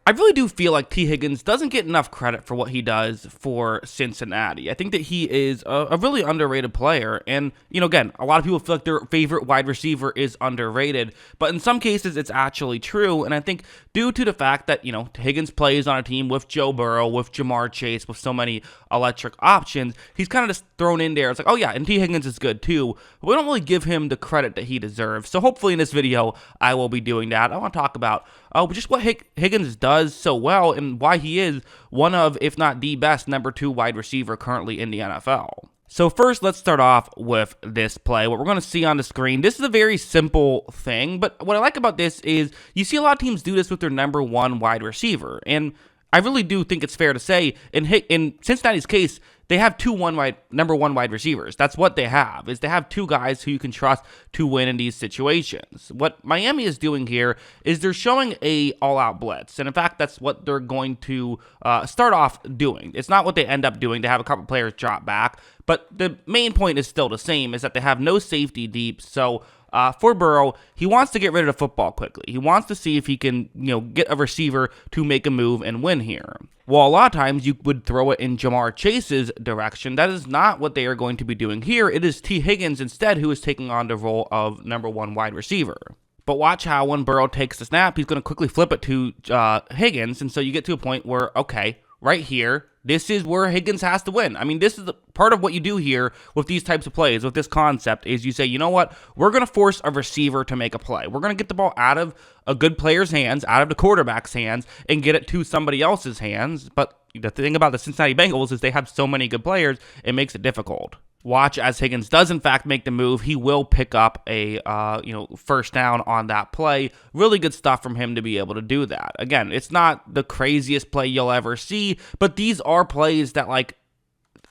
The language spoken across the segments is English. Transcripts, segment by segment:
I really do feel like T. Higgins doesn't get enough credit for what he does for Cincinnati. I think that he is a really underrated player. And, again, a lot of people feel like their favorite wide receiver is underrated. But in some cases, it's actually true. And I think due to the fact that, Higgins plays on a team with Joe Burrow, with Jamar Chase, with so many electric options, he's kind of just thrown in there. It's like, oh, yeah, and T. Higgins is good too. But we don't really give him the credit that he deserves. So hopefully in this video, I will be doing that. I want to talk about just what Higgins does so well and why he is one of, if not the best, number 2 wide receiver currently in the NFL. So first, let's start off with this play. What we're going to see on the screen, this is a very simple thing, but what I like about this is you see a lot of teams do this with their number 1 wide receiver, and I really do think it's fair to say, in Cincinnati's case, they have number 1 wide receivers. That's what they have, is they have 2 guys who you can trust to win in these situations. What Miami is doing here is they're showing a all-out blitz, and in fact, that's what they're going to start off doing. It's not what they end up doing to have a couple players drop back, but the main point is still the same, is that they have no safety deep, so for Burrow, he wants to get rid of the football quickly. He wants to see if he can, get a receiver to make a move and win here. Well, a lot of times you would throw it in Jamar Chase's direction. That is not what they are going to be doing here. It is T. Higgins instead who is taking on the role of number 1 wide receiver. But watch how when Burrow takes the snap, he's going to quickly flip it to Higgins, and so you get to a point where, okay, right here, this is where Higgins has to win. I mean, this is part of what you do here with these types of plays, with this concept, is you say, you know what, we're going to force a receiver to make a play. We're going to get the ball out of a good player's hands, out of the quarterback's hands, and get it to somebody else's hands. But the thing about the Cincinnati Bengals is they have so many good players, it makes it difficult. Watch as Higgins does, in fact, make the move. He will pick up a first down on that play. Really good stuff from him to be able to do that. Again, it's not the craziest play you'll ever see, but these are plays that,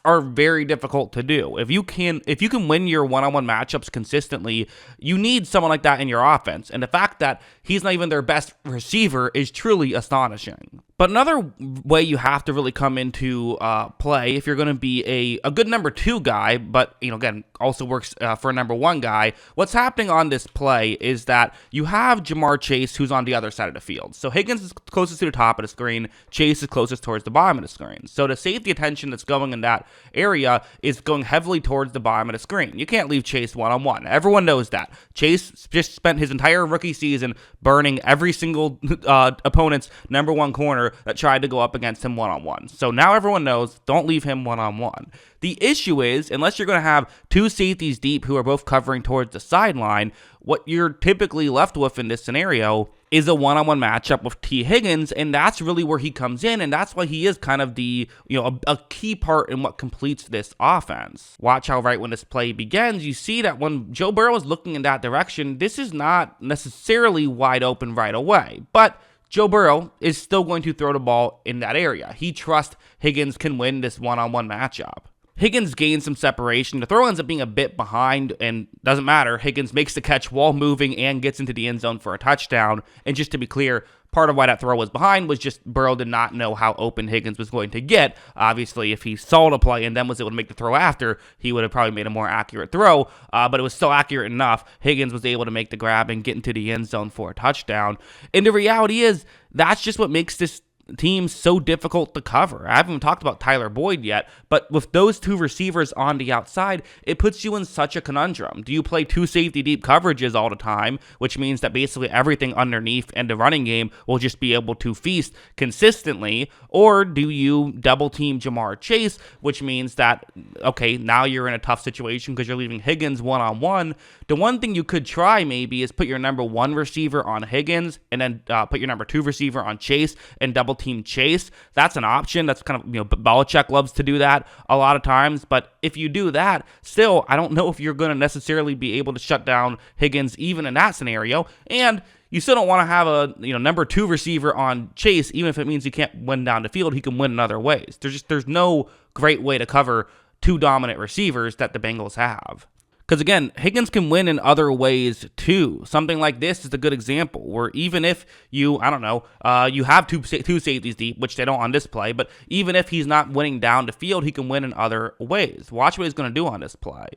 are very difficult to do. If you can win your one-on-one matchups consistently, you need someone like that in your offense. And the fact that he's not even their best receiver is truly astonishing. But another way you have to really come into play if you're going to be a good number 2 guy, but again also works for a number 1 guy. What's happening on this play is that you have Jamar Chase who's on the other side of the field. So Higgins is closest to the top of the screen, Chase is closest towards the bottom of the screen. So the safety attention that's going in that area is going heavily towards the bottom of the screen. You can't leave Chase one-on-one. Everyone knows that. Chase just spent his entire rookie season burning every single opponent's number 1 corner that tried to go up against him one-on-one. So now everyone knows, don't leave him one-on-one. The issue is, unless you're going to have 2 safeties deep who are both covering towards the sideline, what you're typically left with in this scenario is a one-on-one matchup with T. Higgins, and that's really where he comes in, and that's why he is kind of the, a key part in what completes this offense. Watch how right when this play begins, you see that when Joe Burrow is looking in that direction, this is not necessarily wide open right away, but Joe Burrow is still going to throw the ball in that area. He trusts Higgins can win this one-on-one matchup. Higgins gains some separation. The throw ends up being a bit behind, and doesn't matter. Higgins makes the catch while moving and gets into the end zone for a touchdown. And just to be clear, part of why that throw was behind was just Burrow did not know how open Higgins was going to get. Obviously, if he saw the play and then was able to make the throw after, he would have probably made a more accurate throw, but it was still accurate enough. Higgins was able to make the grab and get into the end zone for a touchdown. And the reality is, that's just what makes this team so difficult to cover. I haven't even talked about Tyler Boyd yet, but with those 2 receivers on the outside, it puts you in such a conundrum. Do you play 2 safety deep coverages all the time, which means that basically everything underneath and the running game will just be able to feast consistently, or do you double team Jamar Chase, which means that, okay, now you're in a tough situation because you're leaving Higgins one-on-one. The one thing you could try maybe is put your number 1 receiver on Higgins and then put your number 2 receiver on Chase and double team Chase. That's an option. That's kind of, Belichick loves to do that a lot of times. But if you do that, still, I don't know if you're going to necessarily be able to shut down Higgins even in that scenario. And you still don't want to have a number 2 receiver on Chase, even if it means he can't win down the field. He can win in other ways. There's no great way to cover 2 dominant receivers that the Bengals have. Because again, Higgins can win in other ways too. Something like this is a good example where even if you, you have two safeties deep, which they don't on this play, but even if he's not winning down the field, he can win in other ways. Watch what he's going to do on this play.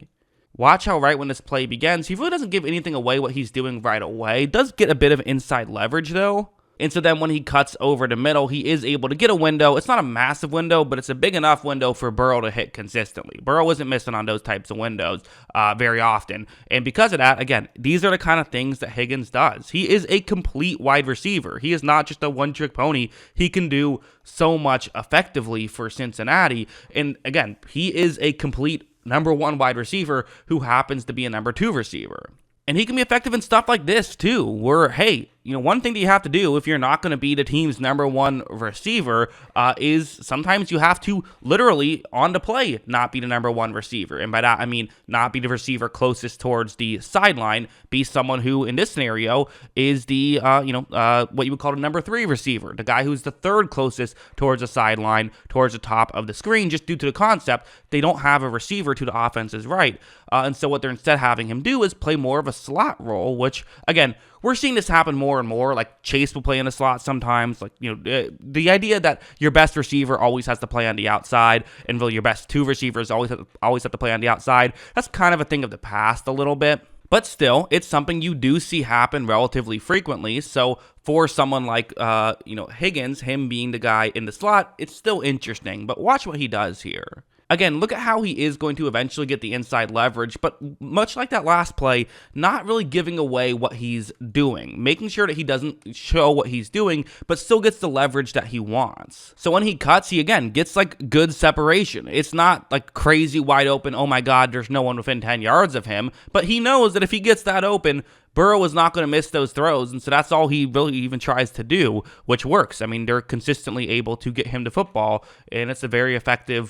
Watch how right when this play begins, he really doesn't give anything away what he's doing right away. Does get a bit of inside leverage though. And so then when he cuts over the middle, he is able to get a window. It's not a massive window, but it's a big enough window for Burrow to hit consistently. Burrow isn't missing on those types of windows very often. And because of that, again, these are the kind of things that Higgins does. He is a complete wide receiver. He is not just a one-trick pony. He can do so much effectively for Cincinnati. And again, he is a complete number one wide receiver who happens to be a number two receiver. And he can be effective in stuff like this too, where, hey, one thing that you have to do if you're not going to be the team's number one receiver is sometimes you have to literally on the play not be the number one receiver. And by that, I mean not be the receiver closest towards the sideline, be someone who, in this scenario, is the, what you would call the number three receiver, the guy who's the third closest towards the sideline, towards the top of the screen, just due to the concept they don't have a receiver to the offense's right. And so what they're instead having him do is play more of a slot role, which, again, we're seeing this happen more and more. Like Chase will play in the slot sometimes. Like, the idea that your best receiver always has to play on the outside and really your best two receivers always have to play on the outside. That's kind of a thing of the past a little bit. But still, it's something you do see happen relatively frequently. So for someone like, Higgins, him being the guy in the slot, it's still interesting. But watch what he does here. Again, look at how he is going to eventually get the inside leverage, but much like that last play, not really giving away what he's doing, making sure that he doesn't show what he's doing, but still gets the leverage that he wants. So when he cuts, he again gets like good separation. It's not like crazy wide open, oh my God, there's no one within 10 yards of him, but he knows that if he gets that open, Burrow is not going to miss those throws, and so that's all he really even tries to do, which works. I mean, they're consistently able to get him to football, and it's a very effective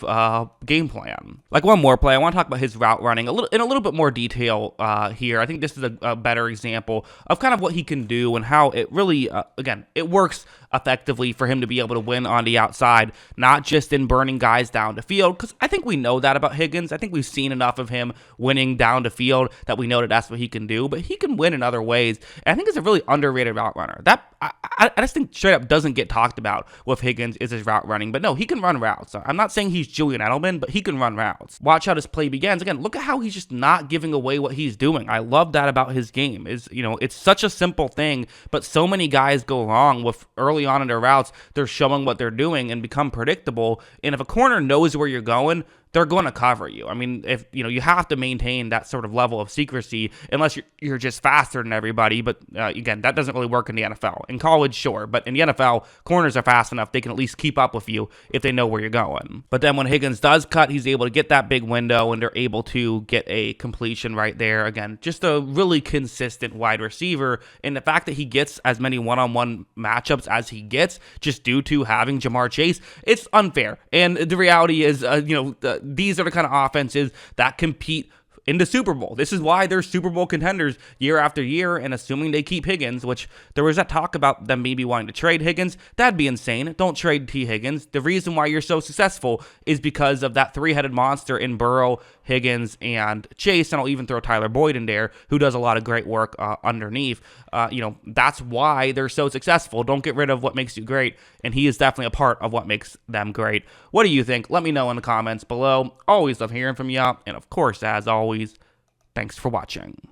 game plan. Like one more play, I want to talk about his route running in a little bit more detail here. I think this is a better example of kind of what he can do and how it really, again, it works effectively for him to be able to win on the outside, not just in burning guys down the field, because I think we know that about Higgins. I think we've seen enough of him winning down the field that we know that that's what he can do, but he can win in other ways, and I think it's a really underrated route runner. That I just think straight up doesn't get talked about with Higgins is his route running, but no, he can run routes. I'm not saying he's Julian Edelman, but he can run routes. Watch how this play begins. Again, look at how he's just not giving away what he's doing. I love that about his game. It's such a simple thing, but so many guys go wrong with early on in their routes. They're showing what they're doing and become predictable, and if a corner knows where you're going, they're going to cover you. I mean, if you have to maintain that sort of level of secrecy unless you're just faster than everybody. But again, that doesn't really work in the NFL. In college, sure, but in the NFL, corners are fast enough they can at least keep up with you if they know where you're going. But then when Higgins does cut, he's able to get that big window, and they're able to get a completion right there. Again, just a really consistent wide receiver, and the fact that he gets as many one-on-one matchups as he gets just due to having Jamar Chase, it's unfair. And the reality is, these are the kind of offenses that compete in the Super Bowl. This is why they're Super Bowl contenders year after year, and assuming they keep Higgins, which there was that talk about them maybe wanting to trade Higgins. That'd be insane. Don't trade T. Higgins. The reason why you're so successful is because of that three-headed monster in Burrow, Higgins, and Chase, and I'll even throw Tyler Boyd in there, who does a lot of great work underneath. That's why they're so successful. Don't get rid of what makes you great, and he is definitely a part of what makes them great. What do you think? Let me know in the comments below. Always love hearing from you, and of course, as always, thanks for watching.